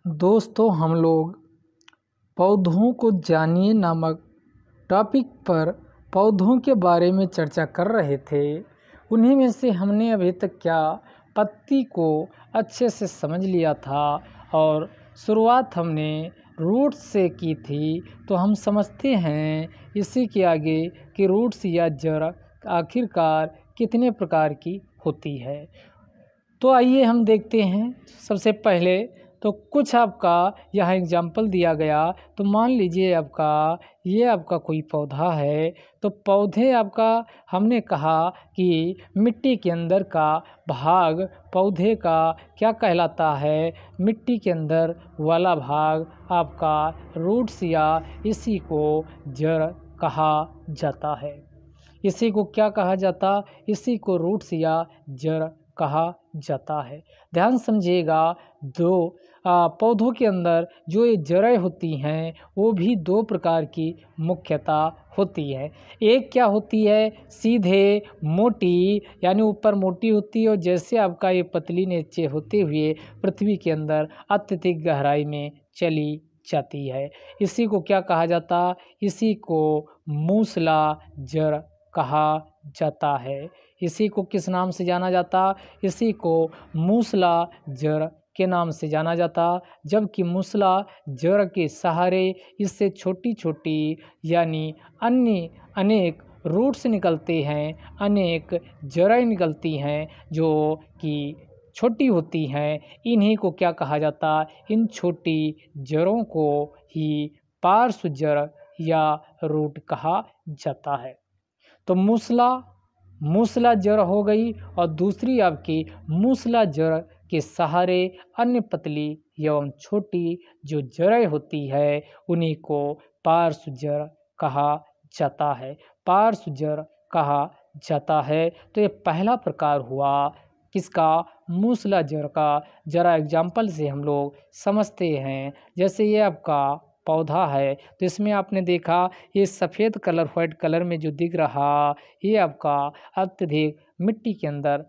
दोस्तों, हम लोग पौधों को जानिए नामक टॉपिक पर पौधों के बारे में चर्चा कर रहे थे। उन्हीं में से हमने अभी तक क्या पत्ती को अच्छे से समझ लिया था और शुरुआत हमने रूट्स से की थी। तो हम समझते हैं इसी के आगे कि रूट्स या जड़ आखिरकार कितने प्रकार की होती है। तो आइए हम देखते हैं। सबसे पहले तो कुछ आपका यहाँ एग्जाम्पल दिया गया। तो मान लीजिए आपका कोई पौधा है। तो पौधे आपका हमने कहा कि मिट्टी के अंदर का भाग पौधे का क्या कहलाता है। मिट्टी के अंदर वाला भाग आपका रूट्स या इसी को जड़ कहा जाता है। इसी को क्या कहा जाता? इसी को रूट्स या जड़ कहा जाता है। ध्यान समझिएगा, दो पौधों के अंदर जो ये जड़ें होती हैं वो भी दो प्रकार की मुख्यतः होती है। एक क्या होती है? सीधे मोटी, यानी ऊपर मोटी होती है और जैसे आपका ये पतली नीचे होते हुए पृथ्वी के अंदर अत्यधिक गहराई में चली जाती है। इसी को क्या कहा जाता? इसी को मूसला जड़ कहा जाता है। इसी को किस नाम से जाना जाता? इसी को मूसला जड़ के नाम से जाना जाता। जबकि मूसला जड़ के सहारे इससे छोटी छोटी यानी अन्य अनेक रूट्स निकलते हैं, अनेक जड़ें निकलती हैं जो कि छोटी होती हैं। इन्हीं को क्या कहा जाता? इन छोटी जड़ों को ही पार्श्व जड़ या रूट कहा जाता है। तो मूसला जड़ हो गई और दूसरी आपकी मूसला जड़ के सहारे अन्य पतली एवं छोटी जो जड़ें होती है उन्हीं को पार्श्व जड़ कहा जाता है। पार्श्व जड़ कहा जाता है। तो ये पहला प्रकार हुआ किसका? मूसला जड़ का। जरा एग्जाम्पल से हम लोग समझते हैं। जैसे ये आपका पौधा है तो इसमें आपने देखा ये सफ़ेद कलर वाइट कलर में जो दिख रहा ये आपका अत्यधिक मिट्टी के अंदर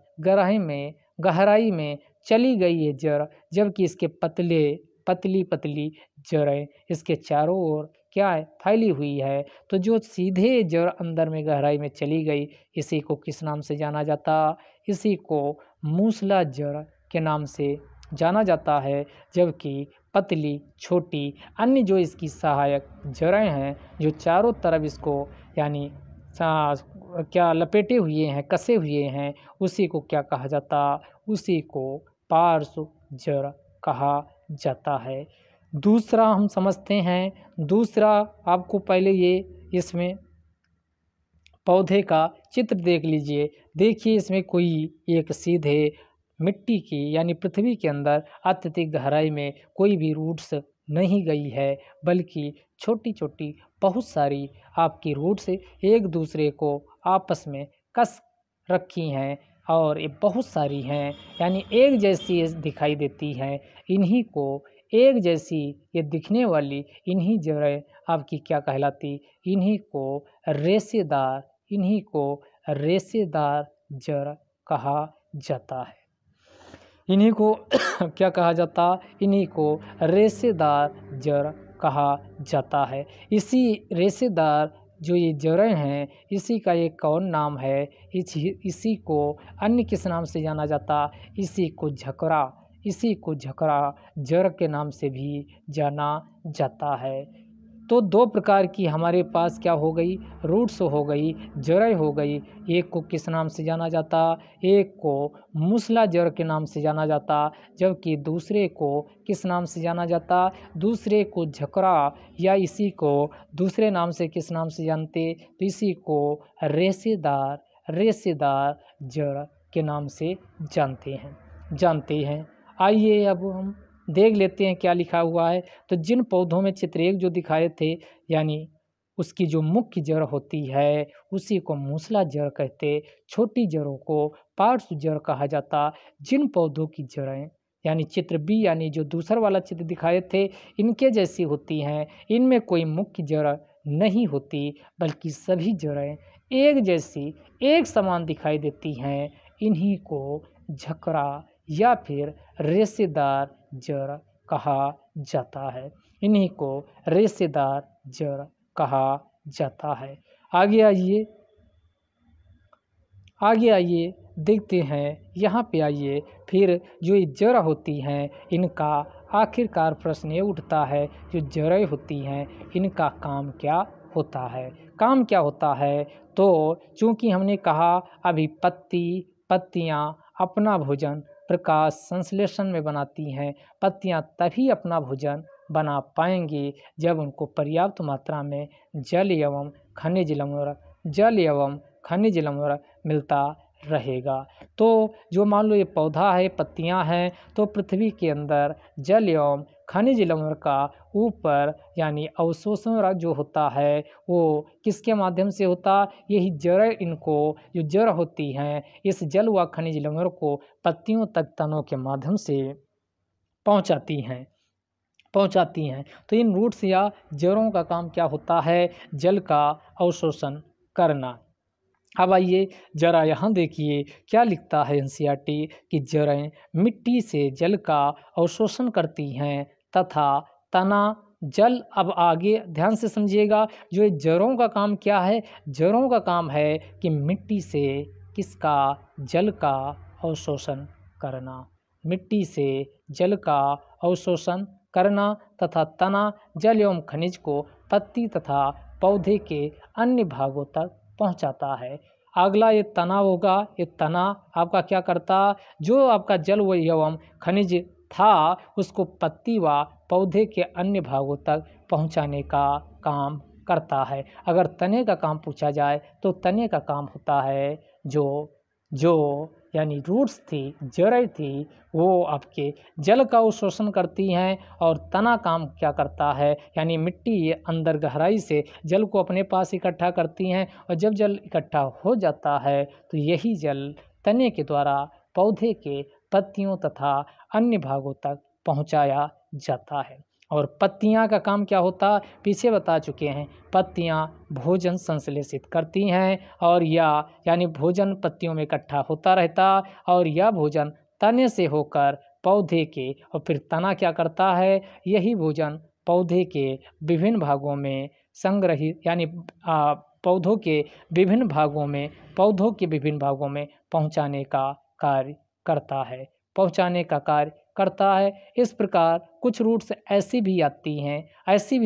गहराई में चली गई है जड़। जबकि इसके पतली पतली जड़ें इसके चारों ओर क्या है? फैली हुई है। तो जो सीधे जड़ अंदर में गहराई में चली गई इसी को किस नाम से जाना जाता? इसी को मूसला जड़ के नाम से जाना जाता है। जबकि पतली छोटी अन्य जो इसकी सहायक जड़ें हैं जो चारों तरफ इसको यानी क्या लपेटे हुए हैं, कसे हुए हैं, उसी को क्या कहा जाता? उसी को पार्श्व जड़ कहा जाता है। दूसरा हम समझते हैं। दूसरा आपको पहले ये इसमें पौधे का चित्र देख लीजिए। देखिए इसमें कोई एक सीधे मिट्टी की यानी पृथ्वी के अंदर अत्यधिक गहराई में कोई भी रूट्स नहीं गई है, बल्कि छोटी छोटी बहुत सारी आपकी रूट्स एक दूसरे को आपस में कस रखी हैं और ये बहुत सारी हैं यानी एक जैसी ये दिखाई देती हैं। इन्हीं को एक जैसी ये दिखने वाली इन्हीं जड़ें आपकी क्या कहलाती? इन्हीं को रेशेदार जड़ कहा जाता है। इन्हीं को क्या कहा जाता? इन्हीं को रेशेदार जड़ कहा जाता है। इसी रेशेदार जो ये जड़ें हैं इसी का एक और नाम है। इसी को अन्य किस नाम से जाना जाता? इसी को झकड़ा जड़ के नाम से भी जाना जाता है। तो दो प्रकार की हमारे पास क्या हो गई? रूट्स हो गई, जड़ें हो गई। एक को किस नाम से जाना जाता? एक को मूसला जड़ के नाम से जाना जाता। जबकि दूसरे को किस नाम से जाना जाता? दूसरे को झकड़ा या इसी को दूसरे नाम से किस नाम से जानते? तो इसी को रेशेदार जड़ के नाम से जानते हैं। आइए अब हम देख लेते हैं क्या लिखा हुआ है। तो जिन पौधों में चित्र एक जो दिखाए थे यानी उसकी जो मुख्य जड़ होती है उसी को मूसला जड़ कहते, छोटी जड़ों को पार्श्व जड़ कहा जाता। जिन पौधों की जड़ें यानी चित्र बी यानी जो दूसरा वाला चित्र दिखाए थे इनके जैसी होती हैं, इनमें कोई मुख्य जड़ नहीं होती बल्कि सभी जड़ें एक जैसी एक समान दिखाई देती हैं। इन्हीं को झकड़ा या फिर रेशेदार जड़ कहा जाता है। इन्हीं को रेशेदार जड़ कहा जाता है। आगे आइए देखते हैं। यहाँ पे आइए फिर जो ये जड़ होती हैं इनका आखिरकार प्रश्न ये उठता है, जो जड़ें होती हैं इनका काम क्या होता है। काम क्या होता है? तो चूंकि हमने कहा अभी पत्तियाँ अपना भोजन प्रकाश संश्लेषण में बनाती हैं। पत्तियाँ तभी अपना भोजन बना पाएंगी जब उनको पर्याप्त मात्रा में जल एवं खनिज लवण मिलता रहेगा। तो जो मान लो ये पौधा है, पत्तियां हैं, तो पृथ्वी के अंदर जल एवं खनिज लवण का ऊपर यानी अवशोषण जो होता है वो किसके माध्यम से होता? यही जड़, इनको जो जड़ होती हैं इस जल व खनिज लवण को पत्तियों तक तनों के माध्यम से पहुंचाती हैं। तो इन रूट्स या जड़ों का काम क्या होता है? जल का अवशोषण करना। अब आइए जरा यहाँ देखिए क्या लिखता है एनसीईआरटी कि जड़ें मिट्टी से जल का अवशोषण करती हैं तथा तना जल। अब आगे ध्यान से समझिएगा, जो ये जड़ों का काम क्या है? जड़ों का काम है कि मिट्टी से किसका? जल का अवशोषण करना। मिट्टी से जल का अवशोषण करना तथा तना जल एवं खनिज को पत्ती तथा पौधे के अन्य भागों तक पहुंचाता है। अगला ये तना होगा। ये तना आपका क्या करता? जो आपका जल व एवं खनिज था उसको पत्ती व पौधे के अन्य भागों तक पहुंचाने का काम करता है। अगर तने का काम पूछा जाए तो तने का काम होता है जो यानी रूट्स थी, जड़ें थी, वो आपके जल का अवशोषण करती हैं। और तना काम क्या करता है? यानी मिट्टी ये अंदर गहराई से जल को अपने पास इकट्ठा करती हैं और जब जल इकट्ठा हो जाता है तो यही जल तने के द्वारा पौधे के पत्तियों तथा अन्य भागों तक पहुंचाया जाता है। और पत्तियां का काम क्या होता? पीछे बता चुके हैं। पत्तियां भोजन संश्लेषित करती हैं और यानी भोजन पत्तियों में इकट्ठा होता रहता और यह भोजन तने से होकर पौधे के, और फिर तना क्या करता है? यही भोजन पौधे के विभिन्न भागों में संग्रहित यानी पौधों के विभिन्न भागों में पहुंचाने का कार्य करता है। इस प्रकार कुछ रूट्स ऐसी भी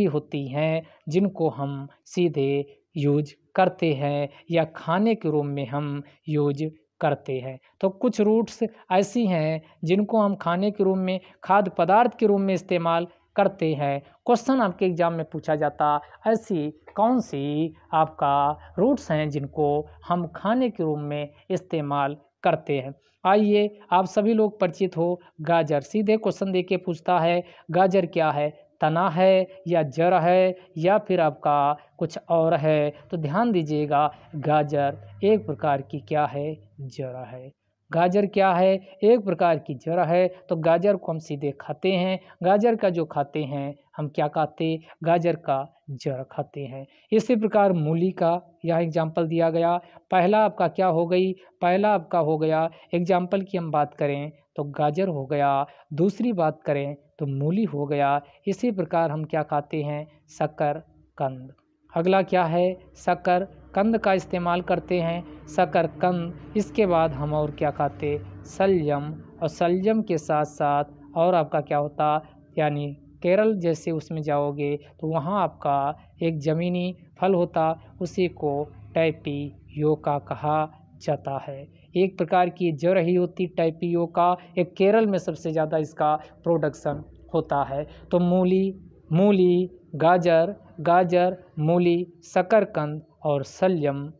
होती हैं जिनको हम सीधे यूज करते हैं या खाने के रूप में हम यूज करते हैं। तो कुछ रूट्स ऐसी हैं जिनको हम खाने के रूप में, खाद्य पदार्थ के रूप में इस्तेमाल करते हैं। क्वेश्चन आपके एग्जाम में पूछा जाता, ऐसी कौन सी आपका रूट्स हैं जिनको हम खाने के रूप में इस्तेमाल करते हैं। आइए आप सभी लोग परिचित हो। गाजर सीधे क्वेश्चन देके पूछता है, गाजर क्या है? तना है या जड़ है या फिर आपका कुछ और है? तो ध्यान दीजिएगा, गाजर एक प्रकार की क्या है? जड़ है। गाजर क्या है? एक प्रकार की जड़ है। तो गाजर को हम सीधे खाते हैं। गाजर का जो खाते हैं हम क्या खाते? गाजर का जड़ खाते हैं। इसी प्रकार मूली का यह एग्जाम्पल दिया गया। पहला आपका क्या हो गई? पहला आपका हो गया एग्जाम्पल की हम बात करें तो गाजर हो गया, दूसरी बात करें तो मूली हो गया। इसी प्रकार हम क्या खाते हैं? शकरकंद। अगला क्या है? शकरकंद का इस्तेमाल करते हैं, शकरकंद। इसके बाद हम और क्या खाते? शलजम। और शलजम के साथ साथ और आपका क्या होता? यानी केरल जैसे उसमें जाओगे तो वहाँ आपका एक ज़मीनी फल होता, उसी को टैपियोका कहा जाता है। एक प्रकार की जड़ ही होती टैपियोका। एक केरल में सबसे ज़्यादा इसका प्रोडक्शन होता है। तो मूली, गाजर, मूली, शकरकंद और शलजम,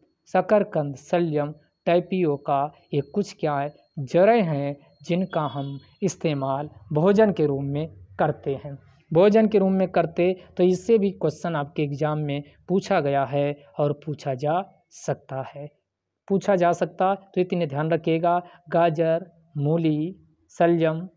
टैपियोका, ये कुछ क्या है? जड़ें हैं जिनका हम इस्तेमाल भोजन के रूप में करते हैं। तो इससे भी क्वेश्चन आपके एग्जाम में पूछा गया है और पूछा जा सकता। तो इतने ध्यान रखिएगा, गाजर, मूली, शलजम,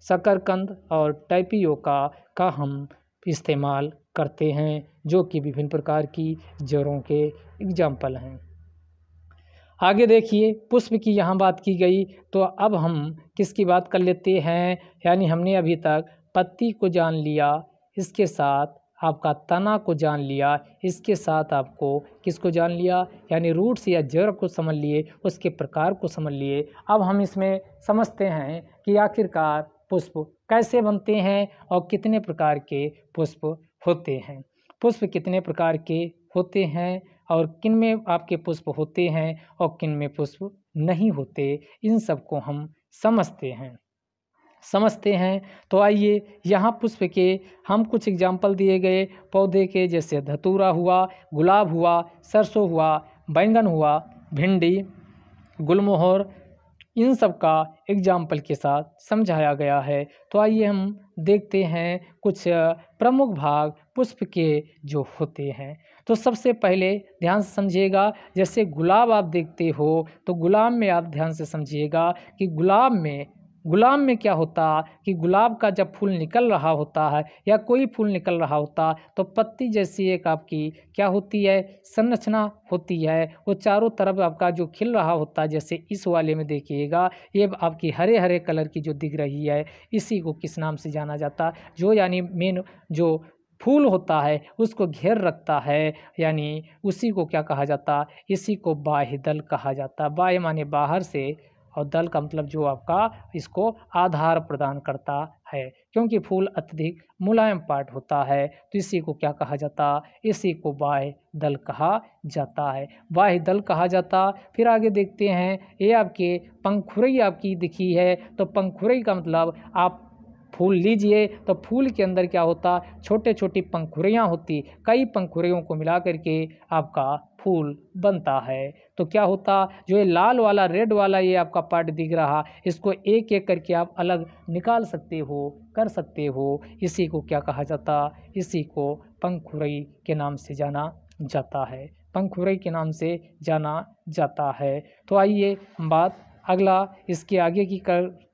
शकरकंद और टैपियोका का हम इस्तेमाल करते हैं, जो कि विभिन्न प्रकार की जड़ों के एग्जाम्पल हैं। आगे देखिए पुष्प की यहाँ बात की गई, तो अब हम किसकी बात कर लेते हैं। यानी हमने अभी तक पत्ती को जान लिया, इसके साथ आपका तना को जान लिया, इसके साथ आपको किसको जान लिया, यानी रूट्स या जड़ को समझ लिए, उसके प्रकार को समझ लिए। अब हम इसमें समझते हैं कि आखिरकार पुष्प कैसे बनते हैं और कितने प्रकार के पुष्प होते हैं। पुष्प कितने प्रकार के होते हैं और किन में आपके पुष्प होते हैं और किन में पुष्प नहीं होते, इन सब को हम समझते हैं। तो आइए यहाँ पुष्प के हम कुछ एग्जाम्पल दिए गए पौधे के, जैसे धतूरा हुआ, गुलाब हुआ, सरसों हुआ, बैंगन हुआ, भिंडी, गुलमोहर, इन सब का एग्जाम्पल के साथ समझाया गया है। तो आइए हम देखते हैं कुछ प्रमुख भाग पुष्प के जो होते हैं। तो सबसे पहले ध्यान से समझिएगा, जैसे गुलाब आप देखते हो तो गुलाब में आप ध्यान से समझिएगा कि गुलाब में क्या होता कि गुलाब का जब फूल निकल रहा होता है या कोई फूल निकल रहा होता तो पत्ती जैसी एक आपकी क्या होती है, संरचना होती है। वो चारों तरफ आपका जो खिल रहा होता है, जैसे इस वाले में देखिएगा ये आपकी हरे हरे कलर की जो दिख रही है, इसी को किस नाम से जाना जाता, जो यानी मेन जो फूल होता है उसको घेर रखता है, यानी उसी को क्या कहा जाता, इसी को बाह्य दल कहा जाता। बाह्य माने बाहर से और दल का मतलब जो आपका इसको आधार प्रदान करता है, क्योंकि फूल अत्यधिक मुलायम पार्ट होता है तो इसी को क्या कहा जाता, इसी को बाह्य दल कहा जाता है, बाह्य दल कहा जाता। फिर आगे देखते हैं, ये आपके पंखुरई आपकी दिखी है, तो पंखुरई का मतलब आप फूल लीजिए तो फूल के अंदर क्या होता, छोटे छोटी पंखुड़ियाँ होती, कई पंखुड़ियों को मिला करके आपका फूल बनता है। तो क्या होता, जो ये लाल वाला रेड वाला ये आपका पार्ट दिख रहा, इसको एक एक करके आप अलग निकाल सकते हो, कर सकते हो, इसी को क्या कहा जाता, इसी को पंखुड़ई के नाम से जाना जाता है, पंखुड़ई के नाम से जाना जाता है। तो आइए हम बात अगला इसके आगे की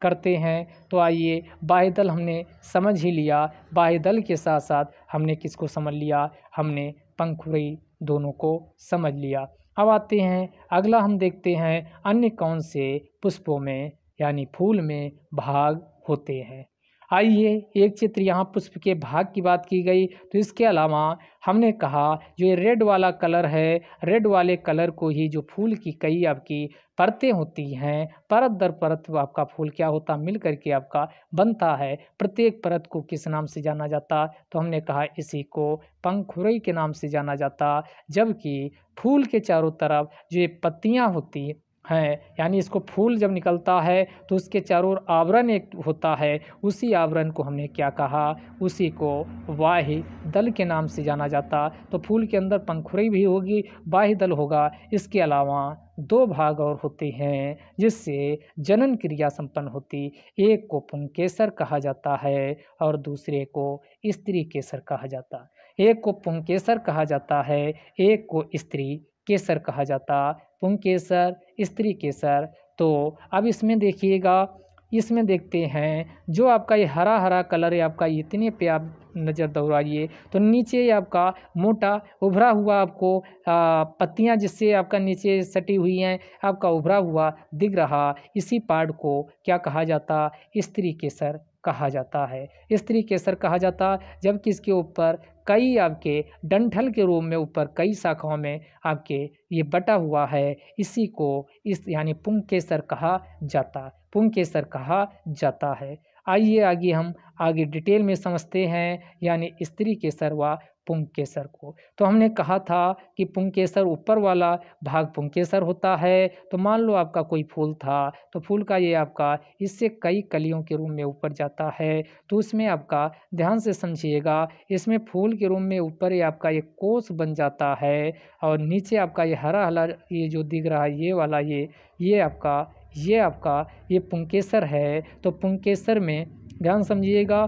करते हैं। तो आइए बाह्य दल हमने समझ ही लिया, बाह्य दल के साथ साथ हमने किसको समझ लिया, हमने पंखुड़ी दोनों को समझ लिया। अब आते हैं अगला, हम देखते हैं अन्य कौन से पुष्पों में यानी फूल में भाग होते हैं। आइए एक चित्र यहाँ पुष्प के भाग की बात की गई, तो इसके अलावा हमने कहा जो ये रेड वाला कलर है, रेड वाले कलर को ही जो फूल की कई आपकी परतें होती हैं, परत दर परत आपका फूल क्या होता मिल करके आपका बनता है। प्रत्येक परत को किस नाम से जाना जाता, तो हमने कहा इसी को पंखुड़ई के नाम से जाना जाता। जबकि फूल के चारों तरफ जो ये पत्तियाँ होती हैं, यानी इसको फूल जब निकलता है तो उसके चारों ओर आवरण एक होता है, उसी आवरण को हमने क्या कहा, उसी को बाह्य दल के नाम से जाना जाता। तो फूल के अंदर पंखुड़ी भी होगी, बाह्य दल होगा। इसके अलावा दो भाग और होते हैं जिससे जनन क्रिया संपन्न होती, एक को पुंकेसर कहा जाता है और दूसरे को स्त्री केसर कहा जाता। एक को पुंकेसर कहा जाता है, एक को स्त्री केसर कहा जाता, पुंकेसर, स्त्री केसर। तो अब इसमें देखिएगा, इसमें देखते हैं जो आपका ये हरा हरा कलर है आपका, इतने पे आप नज़र दौड़ाइए तो नीचे ये आपका मोटा उभरा हुआ आपको पत्तियां जिससे आपका नीचे सटी हुई हैं, आपका उभरा हुआ दिख रहा, इसी पार्ट को क्या कहा जाता, स्त्री केसर कहा जाता है, स्त्री केसर कहा जाता। जबकि इसके ऊपर कई आपके डंठल के रूप में ऊपर कई शाखाओं में आपके ये बटा हुआ है, इसी को इस यानी पुंकेसर कहा जाता, पुंकेसर कहा जाता है। आइए आगे हम आगे डिटेल में समझते हैं यानी स्त्री केसर व पुंकेसर को। तो हमने कहा था कि पुंकेसर ऊपर वाला भाग पुंकेसर होता है। तो मान लो आपका कोई फूल था, तो फूल का ये आपका इससे कई कलियों के रूप में ऊपर जाता है, तो उसमें आपका ध्यान से समझिएगा, इसमें फूल के रूप में ऊपर ये आपका एक कोष बन जाता है और नीचे आपका ये हरा हरा ये जो दिख रहा है ये वाला ये आपका ये पुंकेसर है। तो पुंकेसर में ध्यान समझिएगा,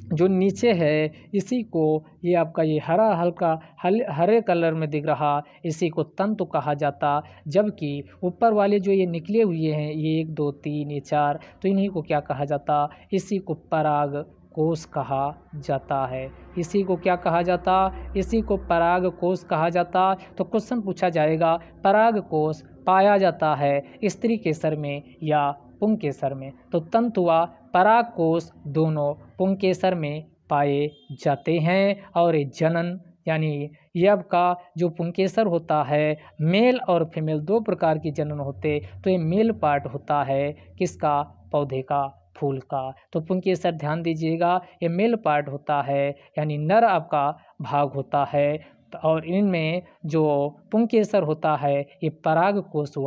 जो नीचे है इसी को ये आपका ये हरा हल्का हरे कलर में दिख रहा, इसी को तंतु कहा जाता। जबकि ऊपर वाले जो ये निकले हुए हैं ये 1 2 3 ये 4, तो इन्हीं को क्या कहा जाता, इसी को पराग कोश कहा जाता है। इसी को क्या कहा जाता? इसी को पराग कोश कहा जाता। तो क्वेश्चन पूछा जाएगा, पराग कोश पाया जाता है स्त्री केसर में या पुंकेसर में? तो तंतु व पराग कोश दोनों पुंकेसर में पाए जाते हैं। और जनन यानी यव का जो पुंकेसर होता है, मेल और फीमेल दो प्रकार की जनन होते, तो ये मेल पार्ट होता है किसका? पौधे का, फूल का। तो पुंकेसर ध्यान दीजिएगा, ये मेल पार्ट होता है यानी नर आपका भाग होता है। और इनमें जो पुंकेसर होता है ये पराग कोश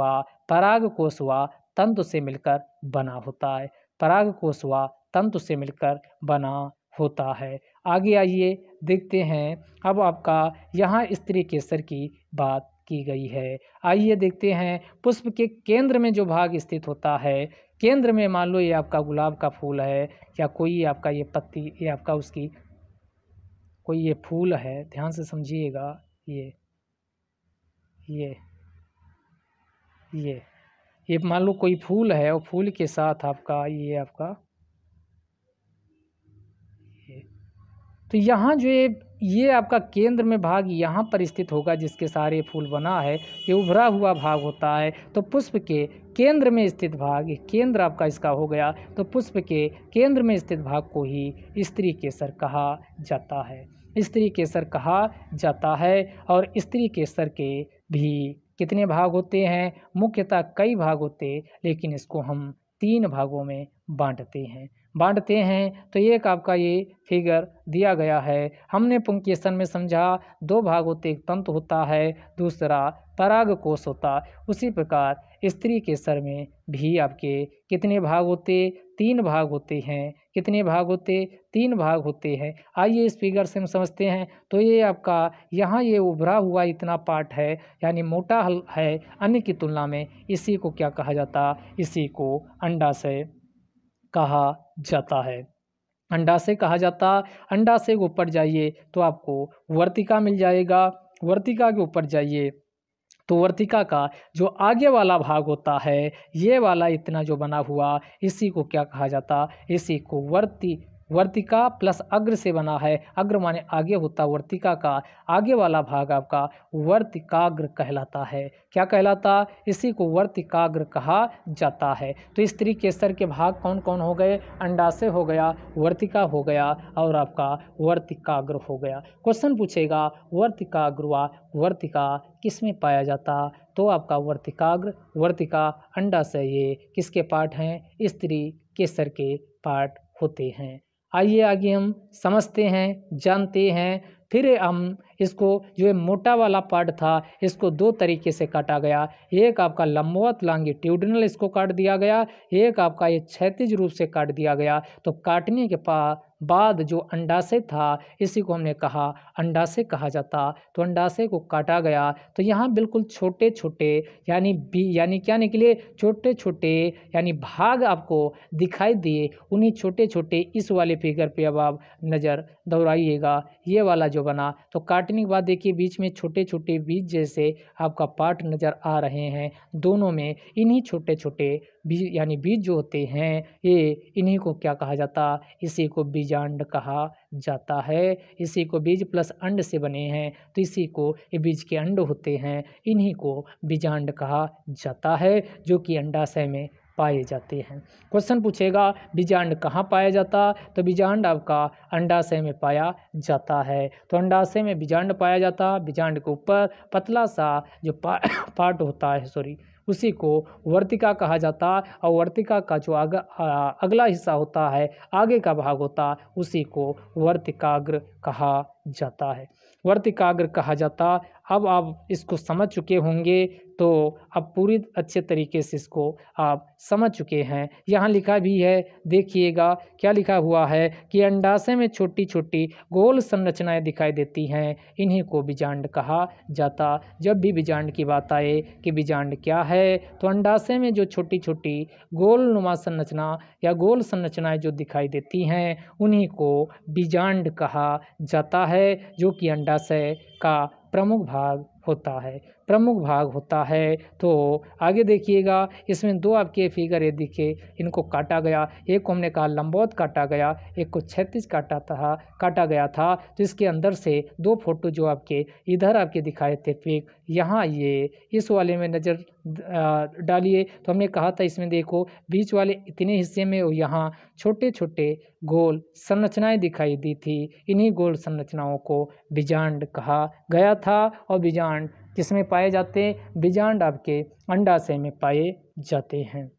व तंतु से मिलकर बना होता है। पराग कोश व तंतु से मिलकर बना होता है। आगे आइए देखते हैं। अब आपका यहाँ स्त्री केसर की बात की गई है। आइए देखते हैं पुष्प के केंद्र में जो भाग स्थित होता है, केंद्र में मान लो ये आपका गुलाब का फूल है या कोई आपका ये पत्ती, ये आपका उसकी कोई ये फूल है, ध्यान से समझिएगा। ये मान लो कोई फूल है और फूल के साथ आपका ये आपका तो यहाँ जो ये आपका केंद्र में भाग यहाँ पर स्थित होगा जिसके सारे फूल बना है, ये उभरा हुआ भाग होता है। तो पुष्प के केंद्र में स्थित भाग, केंद्र आपका इसका हो गया, तो पुष्प के केंद्र में स्थित भाग को ही स्त्री केसर कहा जाता है। स्त्री केसर कहा जाता है। और स्त्री केसर के भी कितने भाग होते हैं? मुख्यतः कई भाग होते, लेकिन इसको हम 3 भागों में बांटते हैं। तो एक आपका ये फिगर दिया गया है, हमने पुंकेसर में समझा 2 भाग होते, एक तंतु होता है, दूसरा पराग कोश होता। उसी प्रकार स्त्री केसर में भी आपके कितने भाग होते? 3 भाग होते हैं। कितने भाग होते? 3 भाग होते हैं। आइए इस फिगर से हम समझते हैं। तो ये आपका यहाँ ये उभरा हुआ इतना पार्ट है यानी मोटा है अन्य की तुलना में, इसी को क्या कहा जाता? इसी को अंडाशय कहा जाता है। अंडाशय कहा जाता। अंडाशय के ऊपर जाइए तो आपको वर्तिका मिल जाएगा। वर्तिका के ऊपर जाइए तो वर्तिका का जो आगे वाला भाग होता है, ये वाला इतना जो बना हुआ, इसी को क्या कहा जाता? इसी को वर्तिका प्लस अग्र से बना है। अग्र माने आगे होता, वर्तिका का आगे वाला भाग आपका वर्तिकाग्र कहलाता है। क्या कहलाता? इसी को वर्तिकाग्र कहा जाता है। तो स्त्री केसर के भाग कौन कौन हो गए? अंडाशय हो गया, वर्तिका हो गया और आपका वर्तिकाग्र हो गया। क्वेश्चन पूछेगा वर्तिकाग्र व वर्तिका किस में पाया जाता? तो आपका वर्तिकाग्र, वर्तिका, अंडाशय ये किसके पार्ट हैं? स्त्री केसर के पार्ट होते हैं। आइए आगे हम समझते हैं, जानते हैं। फिर हम इसको जो ये मोटा वाला पार्ट था इसको 2 तरीके से काटा गया। एक आपका लंबवत लॉन्गिट्यूडिनल इसको काट दिया गया, एक आपका ये क्षैतिज रूप से काट दिया गया। तो काटने के बाद जो अंडाशय था इसी को हमने कहा अंडाशय कहा जाता। तो अंडाशय को काटा गया तो यहाँ बिल्कुल छोटे छोटे यानी क्या निकले? छोटे छोटे यानी भाग आपको दिखाई दिए। उन्हीं छोटे छोटे इस वाले फिगर पे अब आप नज़र दौड़ाइएगा, ये वाला जो बना। तो काटने के बाद देखिए बीच में छोटे छोटे बीज जैसे आपका पार्ट नज़र आ रहे हैं। दोनों में इन्हीं छोटे छोटे बीज यानी बीज जो होते हैं ये इन्हीं को क्या कहा जाता? इसी को बीजांड कहा जाता है। इसी को बीज प्लस अंड से बने हैं तो इसी को ये बीज के अंड होते हैं, इन्हीं को बीजांड कहा जाता है, जो कि अंडाशय में पाए जाते हैं। क्वेश्चन पूछेगा बीजांड कहाँ पाया जाता? तो बीजांड आपका अंडाशय में पाया जाता है। तो अंडाशय में बीजांड पाया जाता। बीजांड के ऊपर पतला सा जो पार्ट होता है उसी को वर्तिका कहा जाता। और वर्तिका का जो अगला हिस्सा होता है, आगे का भाग होता, उसी को वर्तिकाग्र कहा जाता है। वर्तिकाग्र कहा जाता। अब आप इसको समझ चुके होंगे तो अब पूरी अच्छे तरीके से इसको आप समझ चुके हैं। यहाँ लिखा भी है, देखिएगा क्या लिखा हुआ है कि अंडाशय में छोटी छोटी गोल संरचनाएं दिखाई देती हैं, इन्हीं को बीजांड कहा जाता। जब भी बीजांड की बात आए कि बीजांड क्या है, तो अंडाशय में जो छोटी छोटी गोलनुमा संरचना या गोल संरचनाएं जो दिखाई देती हैं उन्हीं को बीजांड कहा जाता है, जो कि अंडाशय का प्रमुख भाग होता है, प्रमुख भाग होता है। तो आगे देखिएगा, इसमें दो आपके फिगर ये दिखे, इनको काटा गया, एक को हमने कहा लंबवत काटा गया, एक को क्षैतिज काटा गया था। तो इसके अंदर से दो फोटो जो आपके इधर आपके दिखाए थे पिक, यहाँ ये इस वाले में नज़र डालिए। तो हमने कहा था इसमें देखो बीच वाले इतने हिस्से में यहाँ छोटे छोटे गोल संरचनाएं दिखाई दी थी। इन्हीं गोल संरचनाओं को बीजांड कहा गया था। और बीजांड किसमें पाए जाते हैं? बीजांड आपके अंडाशय में पाए जाते हैं,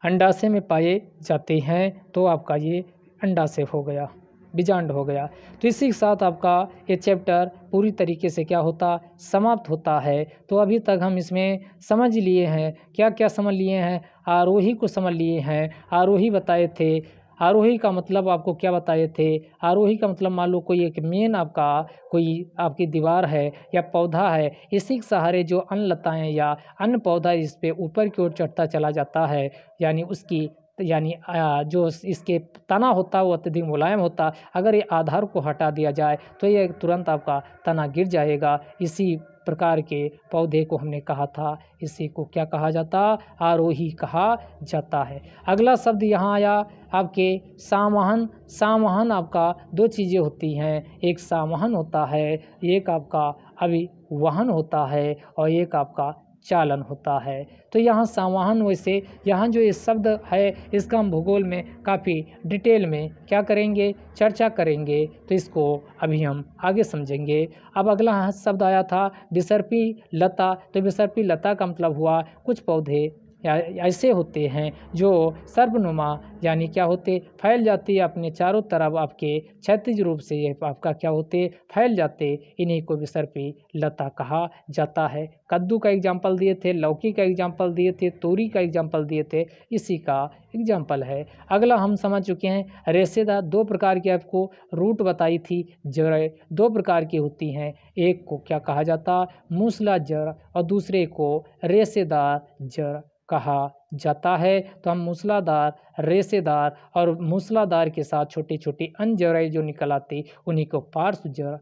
अंडाशय में पाए जाते हैं। तो आपका ये अंडाशय हो गया, बीजांड हो गया। तो इसी के साथ आपका ये चैप्टर पूरी तरीके से क्या होता, समाप्त होता है। तो अभी तक हम इसमें समझ लिए हैं, क्या क्या समझ लिए हैं? आरोही को समझ लिए हैं, आरोही बताए थे। आरोही का मतलब आपको क्या बताए थे? आरोही का मतलब मान लो कोई एक मेन आपका कोई आपकी दीवार है या पौधा है, इसी के सहारे जो अन्य लताएँ या अन्य पौधा इस पे ऊपर की ओर चढ़ता चला जाता है, यानी उसकी जो इसके तना होता है वो अत्यधिक मुलायम होता। अगर ये आधार को हटा दिया जाए तो ये तुरंत आपका तना गिर जाएगा। इसी प्रकार के पौधे को हमने कहा था, इसी को क्या कहा जाता? आरोही कहा जाता है। अगला शब्द यहाँ आया आपके सामहन। सामहन आपका दो चीज़ें होती हैं, एक सामहन होता है, एक आपका अभिवहन होता है, और एक आपका चालन होता है। तो यहाँ संवहन, वैसे यहाँ जो ये शब्द है इसका हम भूगोल में काफ़ी डिटेल में क्या करेंगे, चर्चा करेंगे। तो इसको अभी हम आगे समझेंगे। अब अगला शब्द आया था विसर्पी लता। तो विसर्पी लता का मतलब हुआ कुछ पौधे या ऐसे होते हैं जो सर्पनुमा यानी क्या होते, फैल जाती है अपने चारों तरफ, आपके क्षैतिज रूप से ये आपका क्या होते, फैल जाते। इन्हीं को विसर्पी लता कहा जाता है। कद्दू का एग्जाम्पल दिए थे, लौकी का एग्जाम्पल दिए थे, तोरी का एग्जाम्पल दिए थे, इसी का एग्जाम्पल है। अगला हम समझ चुके हैं रेशेदार। दो प्रकार की आपको रूट बताई थी, जड़ें दो प्रकार की होती हैं, एक को क्या कहा जाता, मूसला जड़, और दूसरे को रेशेदार जड़ कहा जाता है। तो हम मूसलाधार, रेशेदार और मूसलाधार के साथ छोटी छोटी अन्य जड़ें जो निकल आती, उन्हीं को पार्श्व जड़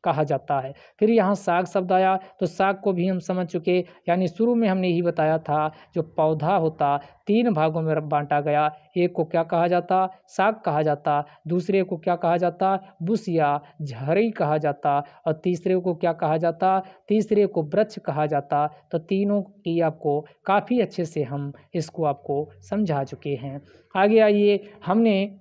कहा जाता है। फिर यहाँ साग शब्द आया। तो साग को भी हम समझ चुके, यानी शुरू में हमने यही बताया था, जो पौधा होता तीन भागों में बांटा गया। एक को क्या कहा जाता, साग कहा जाता, दूसरे को क्या कहा जाता, बुश या झड़ी कहा जाता, और तीसरे को क्या कहा जाता, तीसरे को वृक्ष कहा जाता। तो तीनों की आपको काफ़ी अच्छे से हम इसको आपको समझा चुके हैं। आगे आइए, हमने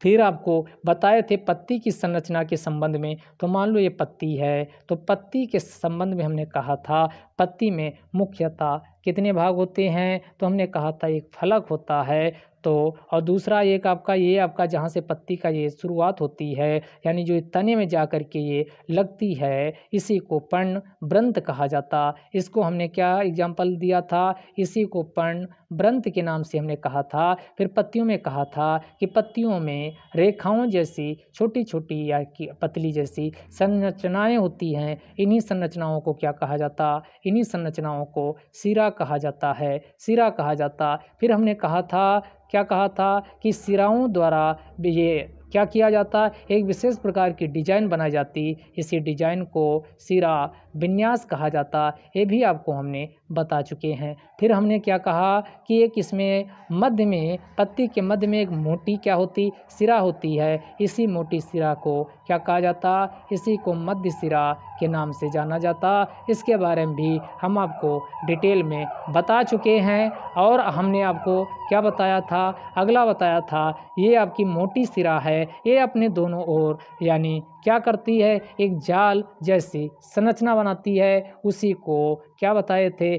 फिर आपको बताए थे पत्ती की संरचना के संबंध में। तो मान लो ये पत्ती है, तो पत्ती के संबंध में हमने कहा था पत्ती में मुख्यतः कितने भाग होते हैं? तो हमने कहा था एक फलक होता है, तो और दूसरा एक आपका ये आपका जहाँ से पत्ती का ये शुरुआत होती है, यानी जो तने में जा कर के ये लगती है, इसी को पर्णवृंत कहा जाता। इसको हमने क्या एग्जाम्पल दिया था, इसी को पर्णवृंत के नाम से हमने कहा था। फिर पत्तियों में कहा था कि पत्तियों में रेखाओं जैसी छोटी छोटी या पतली जैसी संरचनाएं होती हैं। इन्हीं संरचनाओं को क्या कहा जाता, इन्हीं संरचनाओं को सिरा कहा जाता है, सिरा कहा जाता। फिर हमने कहा था, क्या कहा था कि सिराओं द्वारा ये क्या किया जाता, एक विशेष प्रकार की डिजाइन बनाई जाती, इसी डिजाइन को सिरा विन्यास कहा जाता। ये भी आपको हमने बता चुके हैं। फिर हमने क्या कहा कि एक इसमें मध्य में, पत्ती के मध्य में एक मोटी क्या होती, सिरा होती है। इसी मोटी सिरा को क्या कहा जाता, इसी को मध्य सिरा के नाम से जाना जाता। इसके बारे में भी हम आपको डिटेल में बता चुके हैं। और हमने आपको क्या बताया था, अगला बताया था, ये आपकी मोटी सिरा है, ये अपने दोनों ओर यानी क्या करती है, एक जाल जैसी संरचना बनाती है। उसी को क्या बताए थे,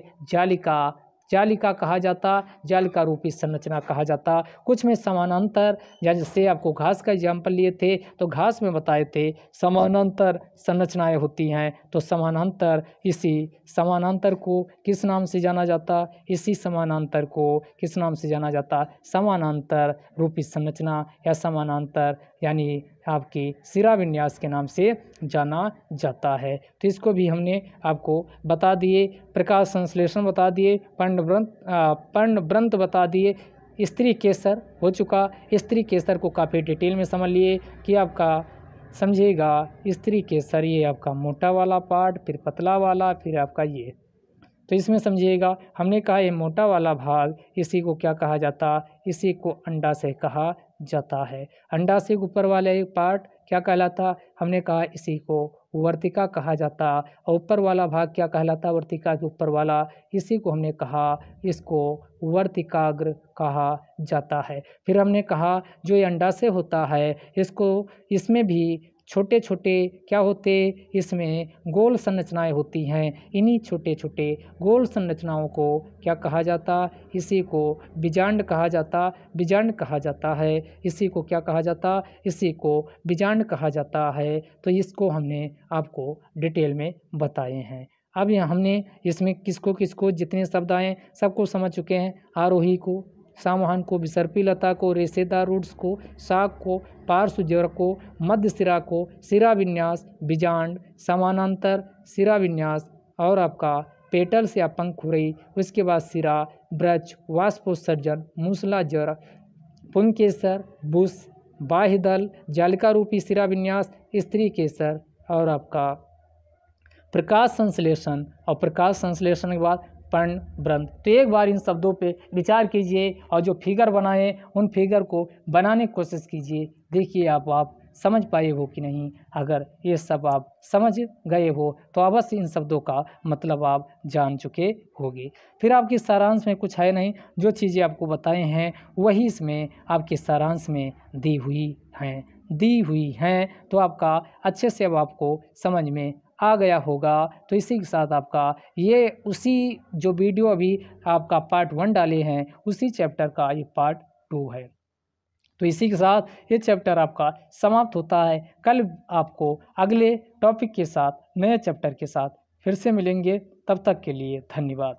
जालिका कहा जाता, जालिका रूपी संरचना कहा जाता। कुछ में समानांतर, जैसे आपको घास का एग्जाम्पल लिए थे, तो घास में बताए थे समानांतर संरचनाएं होती हैं। तो समानांतर, इसी समानांतर को किस नाम से जाना जाता, इसी समानांतर को किस नाम से जाना जाता, समानांतर रूपी संरचना या समानांतर यानी आपकी सिरा विन्यास के नाम से जाना जाता है। तो इसको भी हमने आपको बता दिए, प्रकाश संश्लेषण बता दिए, पर्णवृंत बता दिए, स्त्री केसर हो चुका। स्त्री केसर को काफ़ी डिटेल में समझ लिए कि आपका समझिएगा इस तरीके सर, ये आपका मोटा वाला पार्ट, फिर पतला वाला, फिर आपका ये। तो इसमें समझिएगा हमने कहा ये मोटा वाला भाग, इसी को क्या कहा जाता, इसी को अंडाशय कहा जाता है। अंडाशय के ऊपर वाले पार्ट क्या कहलाता, हमने कहा इसी को वर्तिका कहा जाता। और ऊपर वाला भाग क्या कहलाता, वर्तिका के ऊपर वाला, इसी को हमने कहा इसको वर्तिकाग्र कहा जाता है। फिर हमने कहा जो ये अंडाशय होता है इसको, इसमें भी छोटे छोटे क्या होते, इसमें गोल संरचनाएं होती हैं। इन्हीं छोटे छोटे गोल संरचनाओं को क्या कहा जाता, इसी को बीजांड कहा जाता, बीजांड कहा जाता है। इसी को क्या कहा जाता, इसी को बीजांड कहा जाता है। तो इसको हमने आपको डिटेल में बताए हैं। अब यहाँ हमने इसमें किसको किसको जितने शब्द आए सबको समझ चुके हैं। आरोही को, सामूहन को, विसर्पी लता को, रेशेदार रूट्स को, शाक को, पार्श्व ज्वर को, मध्य सिरा को, सिरा विन्यास, बीजांड, समानांतर सिरा विन्यास, और आपका पेटल्स या पंखुड़ी, उसके बाद सिरा, ब्रज, वाष्पोत्सर्जन, मूसला ज्वर, पुंकेसर, बुश, बाह्य दल, जालिका रूपी सिरा विन्यास, स्त्री केसर, और आपका प्रकाश संश्लेषण, और प्रकाश संश्लेषण के बाद पर्ण व्रंत। तो एक बार इन शब्दों पे विचार कीजिए और जो फिगर बनाए उन फिगर को बनाने की कोशिश कीजिए। देखिए आप समझ पाए हो कि नहीं। अगर ये सब आप समझ गए हो तो अवश्य इन शब्दों का मतलब आप जान चुके होंगे। फिर आपके सारांश में कुछ है नहीं, जो चीज़ें आपको बताए हैं वही इसमें आपके सारांश में दी हुई हैं। तो आपका अच्छे से अब आपको समझ में आ गया होगा। तो इसी के साथ आपका ये उसी जो वीडियो अभी आपका पार्ट 1 डाले हैं उसी चैप्टर का ये पार्ट 2 है। तो इसी के साथ ये चैप्टर आपका समाप्त होता है। कल आपको अगले टॉपिक के साथ, नए चैप्टर के साथ फिर से मिलेंगे। तब तक के लिए धन्यवाद।